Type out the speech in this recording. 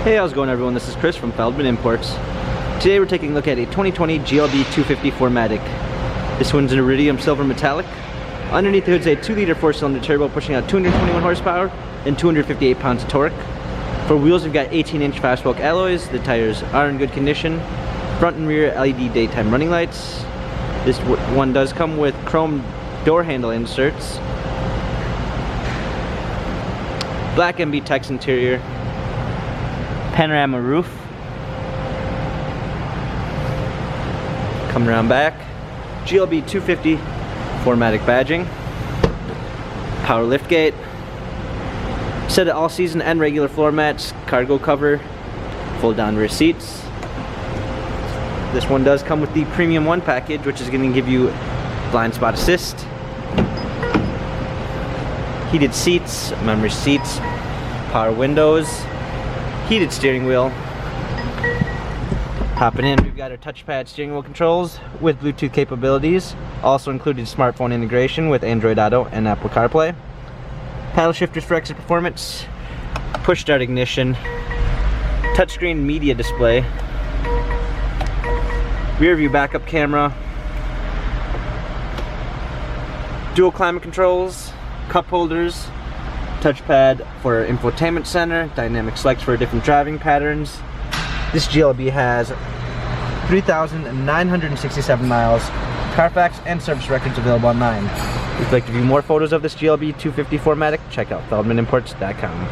Hey, how's it going everyone? This is Chris from Feldmann Imports. Today we're taking a look at a 2020 GLB 250 4MATIC. This one's an iridium silver metallic. Underneath the hood's a 2-liter 4-cylinder turbo pushing out 221 horsepower and 258 pounds of torque. For wheels we've got 18-inch fast spoke alloys. The tires are in good condition. Front and rear LED daytime running lights. This one does come with chrome door handle inserts. Black MB Tex interior. Panorama roof. Coming around back. GLB 250 4MATIC badging. Power liftgate. Set of all season and regular floor mats. Cargo cover. Fold down rear seats. This one does come with the Premium 1 package, which is going to give you blind spot assist, heated seats, memory seats, power windows, heated steering wheel. Hopping in, we've got our touchpad steering wheel controls with Bluetooth capabilities. Also included smartphone integration with Android Auto and Apple CarPlay. Paddle shifters for extra performance. Push start ignition. Touchscreen media display. Rear view backup camera. Dual climate controls. Cup holders. Touchpad for infotainment center. Dynamic selects for different driving patterns. This GLB has 3,967 miles, Carfax and service records available online. If you'd like to view more photos of this GLB 250 4MATIC, check out feldmanimports.com.